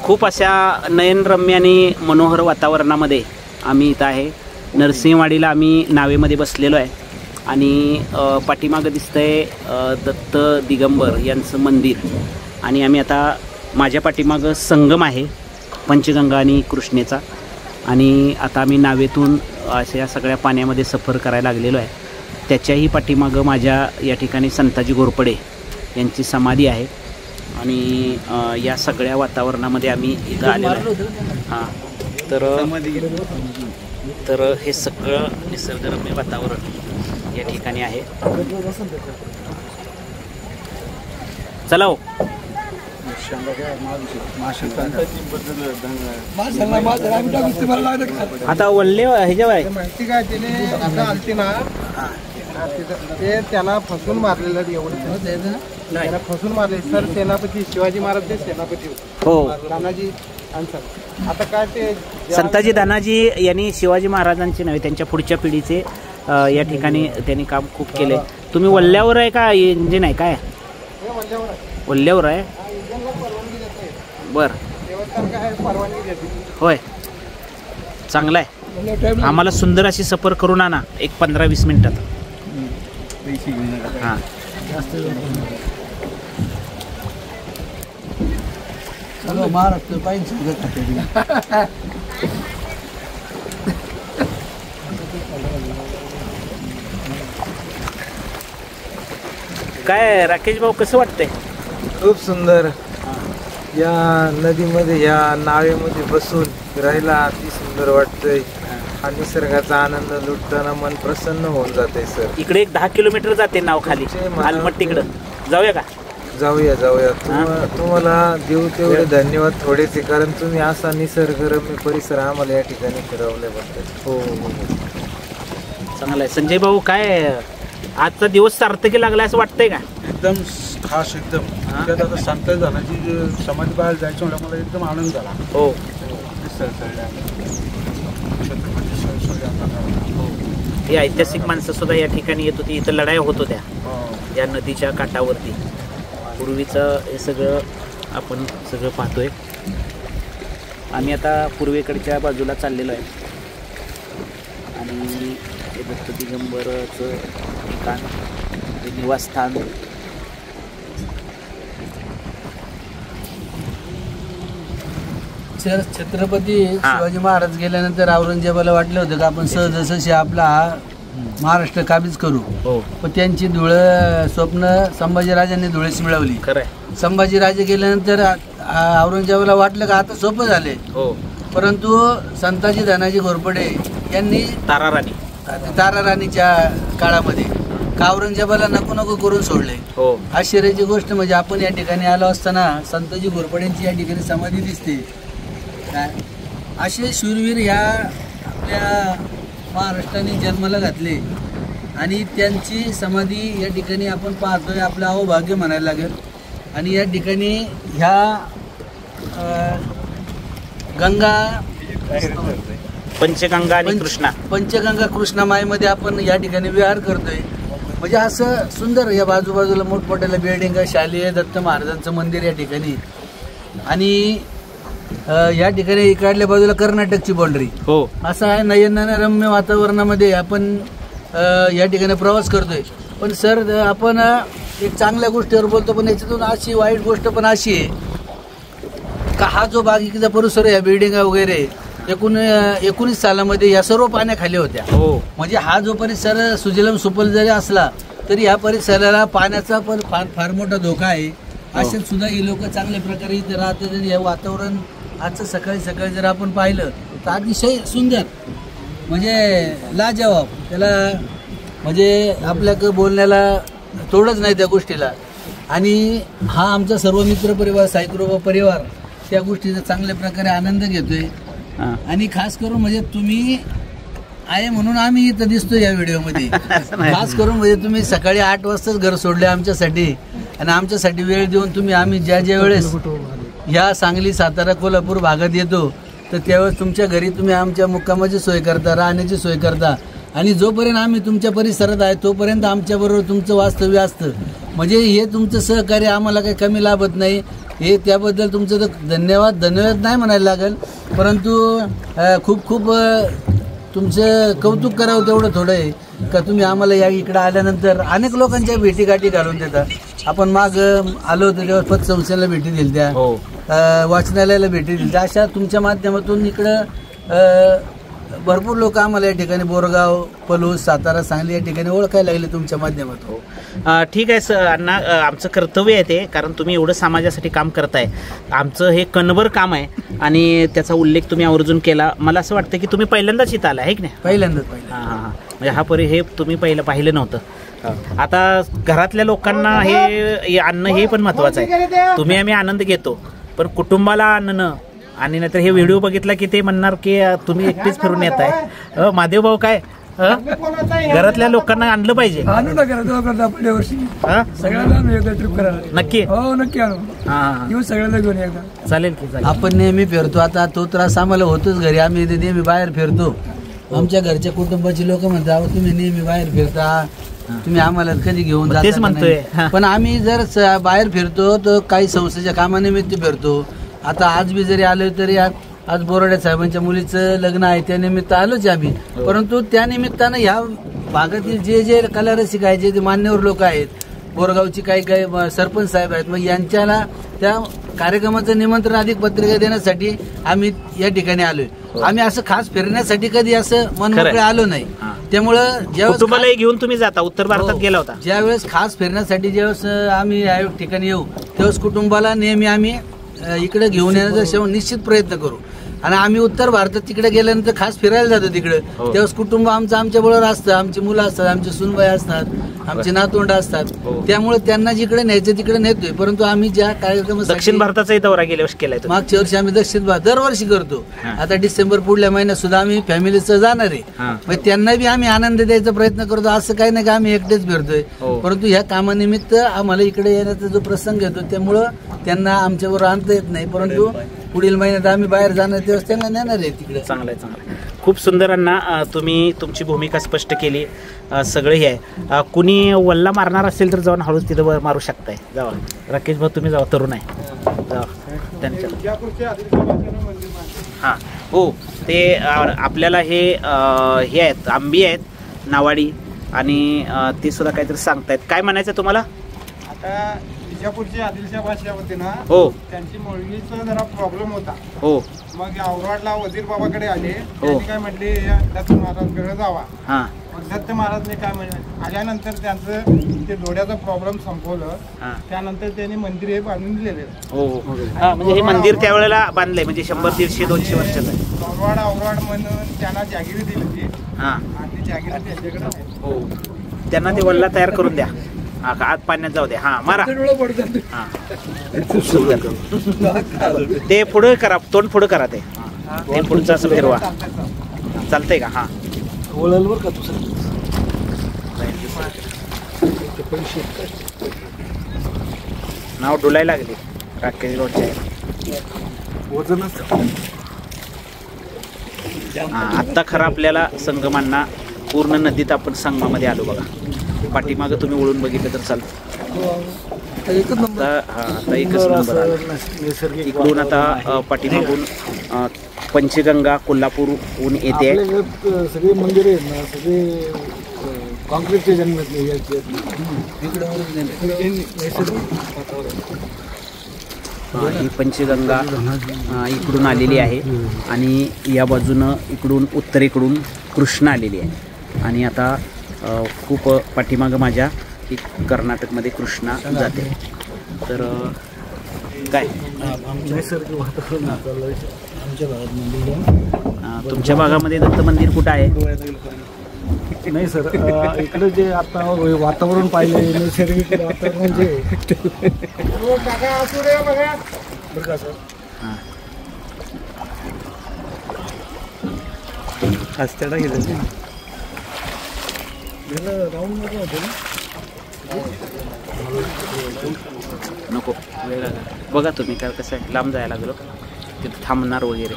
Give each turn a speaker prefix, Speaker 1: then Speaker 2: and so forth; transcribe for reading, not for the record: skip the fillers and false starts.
Speaker 1: खूप अशा नयनरम्य आणि मनोहर वातावरणामध्ये आम्ही इथं आहे. नरसिंहवाडीला आम्ही नावेमध्ये बसलेलो आहे आणि पाठीमागं दिसतंय दत्त दिगंबर यांचं मंदिर आणि आम्ही आता माझ्या पाठीमागं संगम आहे पंचगंगा आणि कृष्णेचा आणि आता आम्ही नावेतून अशा सगळ्या पाण्यामध्ये सफर करायला लागलेलो आहे. त्याच्याही पाठीमागं माझ्या या ठिकाणी संताजी घोरपडे यांची समाधी आहे आणि या सगळ्या वातावरणामध्ये आम्ही इथं आलेलो आहे. हां तर हे सगळं निसर्गरम्य वातावरण या ठिकाणी आहे. चला हो. आता वल्ले ह्याच्या
Speaker 2: ते त्याला फसून मारलेलं एवढं त्याला फसून मारले सर. सेनापती शिवाजी महाराज ते सेनापती
Speaker 1: हो
Speaker 2: तानाजी. आता काय ते
Speaker 1: संताजी दानाजी यांनी शिवाजी महाराजांचे नव्हे त्यांच्या पुढच्या पिढीचे या ठिकाणी त्यांनी काम खूप केले. तुम्ही वल्ल्यावर आहे का इंजिन आहे काय? वल्ल्यावर आहे. बर होय चांगला आहे. आम्हाला सुंदर अशी सफर करून आणा एक 15-20 मिनिटात. हां
Speaker 2: महाराष्ट्र पाहिजे.
Speaker 1: काय राकेश भाऊ कसं वाटतंय?
Speaker 2: खूप सुंदर. या नदीमध्ये या नावेमध्ये बसून फिरायला अति सुंदर वाटतंय. हा निसर्गाचा आनंद लुटताना मन प्रसन्न होऊन जाते सर.
Speaker 1: इकडे एक 10 किलोमीटर जाते नाव खाली आलमट तिकडं. जाऊया का?
Speaker 2: जाऊया. तुम्हाला देऊ तेवढे धन्यवाद थोडेसे, कारण तुम्ही असा निसर्गरम्य परिसर आम्हाला या ठिकाणी फिरवल्याबद्दल.
Speaker 1: हो चांगला आहे. संजय भाऊ काय आजचा दिवस सार्थकी लागला असं वाटतंय का?
Speaker 3: एकदम खास एकदम. त्यात आता संत धनाजी समाधी पाहायला जायचं म्हणलं मला एकदम आनंद झाला.
Speaker 1: हो ही ऐतिहासिक माणसं सुद्धा या ठिकाणी येत होती. इथं लढाया होत होत्या या नदीच्या काठावरती. पूर्वीचं हे सगळं आपण सगळं पाहतोय. आम्ही आता पूर्वेकडच्या बाजूला चाललेलो आहे आणि हे दत्त दिगंबरचं ठिकाण हे निवासस्थान.
Speaker 4: छत्रपती शिवाजी महाराज गेल्यानंतर औरंगजेबाला वाटलं होतं का आपण सहजसहजी आपला हा महाराष्ट्र काबीज करू. पण त्यांची स्वप्न संभाजीराजांनी धुळेस मिळवली.
Speaker 1: खरं
Speaker 4: संभाजीराजे गेल्यानंतर औरंगजेबाला वाटलं का आता सोपं झाले. परंतु संताजी धनाजी घोरपडे यांनी तारा राणीच्या काळामध्ये का औरंगजेबाला नको करून सोडले. आश्चर्याची गोष्ट म्हणजे आपण या ठिकाणी आलो असताना संताजी घोरपड्यांची या ठिकाणी समाधी दिसते. असे शूरवीर ह्या आपल्या महाराष्ट्राने जन्माला घातले आणि त्यांची समाधी या ठिकाणी आपण पाहतोय. आपलं अहोभाग्य म्हणायला लागेल. आणि या ठिकाणी ह्या गंगा
Speaker 1: पंचगंगा आणि
Speaker 4: पंचगंगा कृष्णा माईमध्ये आपण या ठिकाणी विहार करतोय. म्हणजे असं सुंदर या बाजूबाजूला मोठमोठ्याला बिल्डिंग, शालेय दत्त महाराजांचं मंदिर या ठिकाणी आणि या ठिकाणी इकडल्या बाजूला कर्नाटकची बाउंड्री. असं आहे नयनरम्य वातावरणामध्ये आपण या ठिकाणी प्रवास करतोय. पण सर आपण एक चांगल्या गोष्टीवर बोलतो पण याच्यातून अशी वाईट गोष्ट पण अशी आहे का हा जो बागेचा परिसर या बिल्डिंग वगैरे 19 सालामध्ये या सर्व पाण्याखाली होत्या. म्हणजे हा जो परिसर सुजलम सुफल जरी असला तरी या परिसराला पाण्याचा पण फार मोठा धोका आहे. असे सुद्धा ही लोक चांगल्या प्रकारे इथे राहतात. आणि हे वातावरण आजचं सकाळी जर आपण पाहिलं तर अतिशय सुंदर म्हणजे लाजवाब. त्याला म्हणजे आपल्याकडं बोलण्याला तोडच नाही त्या गोष्टीला. आणि हा आमचा सर्व मित्र परिवार साईकृपा परिवार त्या गोष्टीचा चांगल्या प्रकारे आनंद घेतोय. आणि खास करून म्हणजे तुम्ही आहे म्हणून आम्ही इथं दिसतोय या व्हिडिओमध्ये. खास करून म्हणजे तुम्ही सकाळी 8 वाजताच घर सोडले आमच्यासाठी आणि आमच्यासाठी वेळ देऊन तुम्ही आम्ही ज्या वेळेस ह्या सांगली, सातारा, कोल्हापूर भागात येतो तर त्यावेळेस तुमच्या घरी तुम्ही आमच्या मुक्कामाची सोय करता, राहण्याची सोय करता आणि जोपर्यंत आम्ही तुमच्या परिसरात आहे तोपर्यंत आमच्याबरोबर तुमचं वास्तव्य असतं. म्हणजे हे तुमचं सहकार्य आम्हाला काही कमी लाभत नाही. हे त्याबद्दल तुमचं तर धन्यवाद नाही म्हणायला लागेल, परंतु खूप खूप तुमचं कौतुक करावं तेवढं थोडं आहे का तुम्ही आम्हाला या इकडं आल्यानंतर अनेक लोकांच्या भेटीगाठी घालून देता. आपण माग आलो होतो तेव्हा पतसंस्थेला भेटी दिली त्या, वाचनालयाला भेटी दिली त्या. अशा तुमच्या माध्यमातून इकडं भरपूर लोक आम्हाला या ठिकाणी बोरगाव, पलूस, सातारा, सांगली या ठिकाणी ओळखायला लागले तुमच्या माध्यमातून.
Speaker 1: ठीक आहे सर अण्णा, आमचं कर्तव्य आहे ते, कारण तुम्ही एवढं समाजासाठी काम करताय. आमचं हे कणभर काम आहे आणि त्याचा उल्लेख तुम्ही आवर्जून केला. मला असं वाटतं की तुम्ही पहिल्यांदाच इथं आला आहे की नाही?
Speaker 4: पहिल्यांदाच.
Speaker 1: हां, म्हणजे हे तुम्ही पाहिलं नव्हतं. आता घरातल्या लोकांना हे आणणं हे पण महत्वाचं आहे. तुम्ही आम्ही आनंद घेतो, पण कुटुंबाला आणणं आणि नाहीतर हे व्हिडिओ बघितला की ते म्हणणार की तुम्ही एकटेच फिरून येत आहे. महादेव भाऊ काय घरातल्या लोकांना आणलं पाहिजे. नक्की चालेल की चालेल.
Speaker 4: आपण नेहमी फिरतो, आता तो त्रास आम्हाला होतोच घरी, आम्ही नेहमी बाहेर फिरतो. आमच्या घरच्या कुटुंबाची लोक म्हणतात तुम्ही नेहमी बाहेर फिरता, तुम्ही आम्हाला कधी घेऊन जाता.
Speaker 1: तेच म्हणतोय.
Speaker 4: पण आम्ही जर बाहेर फिरतो तर काही संस्थेच्या कामानिमित्त फिरतो. आता आज बी जरी आलो तरी आज बोराडे साहेबांच्या मुलीचं लग्न आहे त्यानिमित्त आलोच आम्ही. परंतु त्या निमित्तानं ह्या भागातील जे जे कलारसिक आहेत, जे मान्यवर लोक आहेत, बोरगावची काही सरपंच साहेब आहेत, मग यांच्याला त्या कार्यक्रमाचं निमंत्रण अधिक पत्रिका देण्यासाठी आम्ही या ठिकाणी आलोय. आम्ही असं खास फिरण्यासाठी कधी असं मनमोकळे आलो नाही. त्यामुळं
Speaker 1: ज्यावेळेस घेऊन तुम्ही जाता, उत्तर भारतात गेला होता,
Speaker 4: ज्यावेळेस खास फिरण्यासाठी ज्यावेळेस आम्ही या ठिकाणी येऊ त्यावेळेस कुटुंबाला नेहमी आम्ही इकडे घेऊन येण्याचा निश्चित प्रयत्न करू. आणि आम्ही उत्तर भारतात तिकडे गेल्यानंतर खास फिरायला जातो तिकडे, त्यावेळेस कुटुंब आमच्या बरोबर असतं, आमची मुलं असतात, आमचे सुनबाई असतात, आमचे नातवंड असतात. त्यामुळे त्यांना जिकडे न्यायचं तिकडे नेतोय. परंतु आम्ही ज्या कार्यक्रम
Speaker 1: दक्षिण भारताचाही दौरा गेल्या वर्षी केलाय,
Speaker 4: मागच्या वर्षी आम्ही दक्षिण भारत दरवर्षी करतो. आता डिसेंबर पुढल्या महिन्यात सुद्धा आम्ही फॅमिलीचं जाणार आहे. त्यांना बी आम्ही आनंद द्यायचा प्रयत्न करतो. असं काही नाही का आम्ही एकटेच फिरतोय, परंतु ह्या कामानिमित्त आम्हाला इकडे येण्याचा जो प्रसंग येतो त्यामुळं त्यांना आमच्याबरोबर आणता येत नाही. परंतु पुढील महिन्यात आम्ही बाहेर जाणार तेव्हा त्यांना नेणार आहे तिकडे.
Speaker 1: चांगलं आहे, चांगलं आहे. खूप सुंदर अण्णा, तुम्ही तुमची भूमिका स्पष्ट केली. सगळं हे आहे. कुणी वल्ला मारणार असेल तर जाऊन हळूच तिथं मारू शकताय. जावा राकेश भाऊ, तुम्ही जावा, तरुण आहे, जावा त्यांच्या. हां हो, ते आपल्याला हे आहेत आंबी आहेत नावाडी, आणि ते सुद्धा काहीतरी सांगतायत. काय म्हणायचं तुम्हाला?
Speaker 2: आता विजापूरची आदिलशाह बादशाह होते ना,
Speaker 1: हो,
Speaker 2: त्यांची मुलगीचा जरा प्रॉब्लेम होता.
Speaker 1: हो,
Speaker 2: मग औरवाडला वजीर बाबाकडे आले. त्यांनी काय म्हटले, दत्त महाराजकडे जावा.
Speaker 1: हां,
Speaker 2: मग दत्त महाराजने काय म्हटलं, आल्यानंतर त्यांचं ते डोळ्याचा प्रॉब्लेम संपवलं. त्यानंतर त्यांनी मंदिर हे बांधून दिलेले.
Speaker 1: हो हो, म्हणजे हे मंदिर त्यावेळेला बांधलंय, म्हणजे 100, 150, 200 वर्षाचं आहे.
Speaker 2: औरवाड म्हणून त्यांना जागिरी दिली होती.
Speaker 1: हां,
Speaker 2: आणि ती जागिरी त्यांच्याकडे आहे.
Speaker 1: हो, त्यांना ते वल्ला तयार करून द्या. हा, आत पाण्यात जाऊ द्या. हा, मारा. हा, खूप सुंदर. ते पुढे करा, तोंड पुढे करा, ते पुढचं असं फिरवा. चालतंय का? हा,
Speaker 3: का
Speaker 1: नाव डुलायला लागले राकेश रोडच्या. आत्ता खरं आपल्याला संगमांना पूर्ण नदीत आपण संगमामध्ये आलो बघा. पाठीमागं तुम्ही वळून बघितलं तर चालतं. आता एकच नंबर आला. इकडून आता पाठीमागून पंचगंगा कोल्हापूरहून येते.
Speaker 3: सगळे मंदिर आहेत ना, सगळे कॉन्क्रीटचे जन्मले.
Speaker 1: ही पंचगंगा इकडून आलेली आहे आणि या बाजूनं इकडून उत्तरेकडून कृष्णा आलेली आहे. आणि आता खूप पाठीमागं माझ्या ही कर्नाटकमध्ये कृष्णा जाते. तर काय
Speaker 3: नैसर्गिक वातावरण आमच्या भागात मंदिर.
Speaker 1: तुमच्या भागामध्ये दत्त मंदिर कुठं आहे?
Speaker 3: नाही सर, इकडे जे आता वातावरण पाहिलं, नैसर्गिक वातावरण जे बरं का सर.
Speaker 1: हां,
Speaker 3: हस्त्याला गेलं राऊंड मध्ये होते ना.
Speaker 1: नको, वेळ लागेल. बघा तुम्ही काय कसं आहे, लांब जायला लागलो तिथं थांबणार वगैरे.